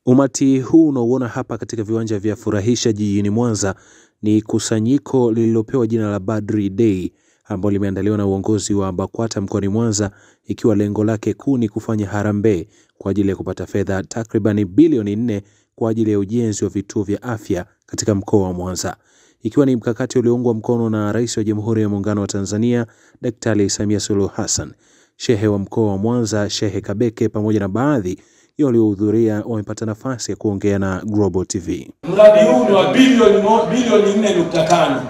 Umati huu unaoona hapa katika viwanja vya Furahisha jijini Mwanza ni kusanyiko lililopewa jina la Badri Day ambalo limeandaliwa na uongozi wa BAKWATA mkoani Mwanza, ikiwa lengo lake kuu ni kufanya harambee kwa ajili ya kupata fedha takriban bilioni 4 kwa ajili ya ujenzi wa vituo vya afya katika mkoa wa Mwanza, ikiwa ni mkakati ulioungwa mkono na Rais wa Jamhuri ya Muungano wa Tanzania Daktari Samia Suluhu Hassan. Shehe wa mkoa wa Mwanza, Shehe Kabeke, pamoja na baadhi ya waliohudhuria wamepata nafasi ya kuongea na Global TV. Mradi huu ni wa bilioni 4.5.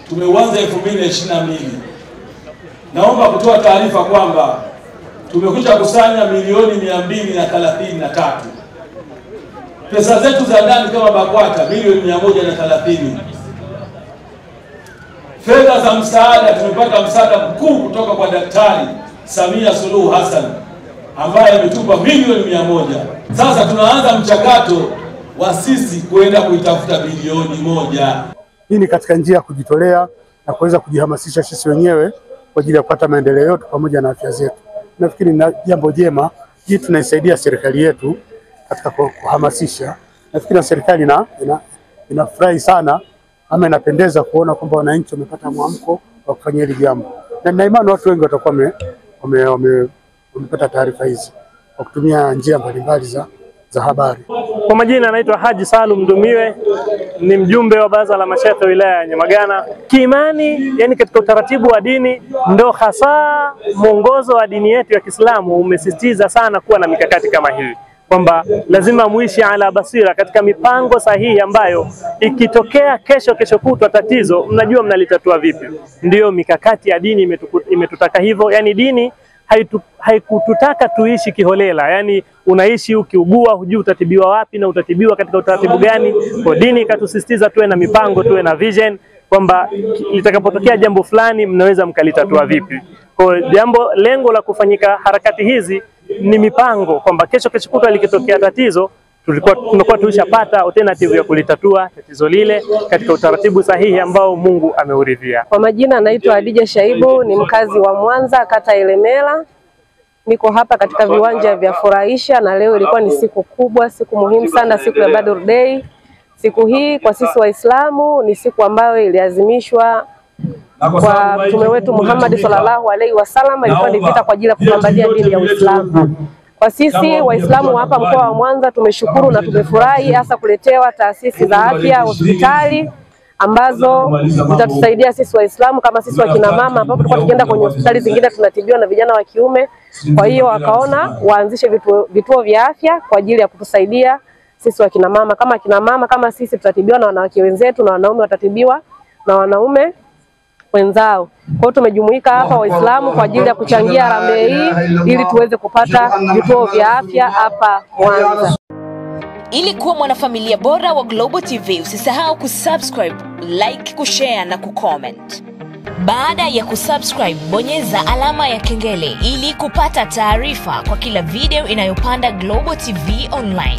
Tumeuanza 2022. Naomba kutoa taarifa kwamba tumekuja kusanya milioni 233. Pesa zetu za ndani kama BAKWATA milioni 130. Fedha za msaada, tumepata msaada mkuu kutoka kwa Daktari Samia Suluhu Hassan ambaye ametupa milioni 100. Sasa tunaanza mchakato wa sisi kwenda kuitafuta bilioni 1. Hii ni katika njia ya kujitolea na kuweza kujihamasisha sisi wenyewe kwa ajili ya kupata maendeleo yetu pamoja na afya zetu. Nafikiri ni jambo jema, hii tunaisaidia serikali yetu katika kuhamasisha. Nafikiri na serikali inafurahi sana ama inapendeza kuona kwamba wananchi wamepata mwamko wa kufanya hili jambo. Na nina imani watu wengi watakuwa wamepata taarifa hizi kwa kutumia njia mbalimbali za habari. Kwa majina anaitwa Haji Salum Dumiwe, ni mjumbe wa Baraza la Mashehe wilaya ya Nyamagana. Kiimani, yani katika utaratibu wa dini, ndo hasa mwongozo wa dini yetu ya Kiislamu umesisitiza sana kuwa na mikakati kama hii, kwamba lazima muishi ala basira katika mipango sahihi ambayo ikitokea kesho kutwa tatizo mnajua mnalitatua vipi. Ndiyo mikakati ya dini imetutaka hivyo. Yani dini haikututaka tuishi kiholela, yani unaishi ukiugua hujui utatibiwa wapi na utatibiwa katika utaratibu gani. Kwa dini ikatusisitiza tuwe na mipango, tuwe na vision, kwamba litakapotokea jambo fulani mnaweza mkalitatua vipi. Kwa lengo la kufanyika harakati hizi ni mipango, kwamba kesho kutwa likitokea tatizo tunakuwa tulishapata alternative ya kulitatua tatizo lile katika utaratibu sahihi ambao Mungu ameuridhia. Kwa majina anaitwa Adija Shaibu, ni mkazi wa Mwanza, kata Ilemela. Niko hapa katika viwanja vya Furahisha na leo ilikuwa ni siku kubwa, siku muhimu sana, siku ya Badri Day. Siku hii kwa sisi Waislamu ni siku ambayo iliazimishwa kwa Mtume wetu Muhammad sallallahu alaihi wasallam, ilikuwa ni vita kwa ajili ya kupambania dini ya Uislamu. Kwa sisi Waislamu hapa mkoa wa Mwanza tumeshukuru na tumefurahi hasa kuletewa taasisi za afya, hospitali ambazo zitatusaidia sisi Waislamu kama sisi wakina mama, ambapo tulikuwa tukienda kwenye hospitali zingine tunatibiwa na vijana wa kiume. Kwa hiyo wakaona waanzishe vituo vya afya kwa ajili ya kutusaidia sisi wakina mama. Kama kina mama kama sisi tutatibiwa na wanawake wenzetu, na wanaume watatibiwa na wanaume wenzao. Kwa hiyo tumejumuika hapa Waislamu kwa ajili ya kuchangia harambee hii ili tuweze kupata vituo vya afya hapa Mwanza. Ili kuwa mwanafamilia bora wa Global TV, usisahau kusubscribe, like, kushare na kucomment. Baada ya kusubscribe, bonyeza alama ya kengele ili kupata taarifa kwa kila video inayopanda Global TV Online.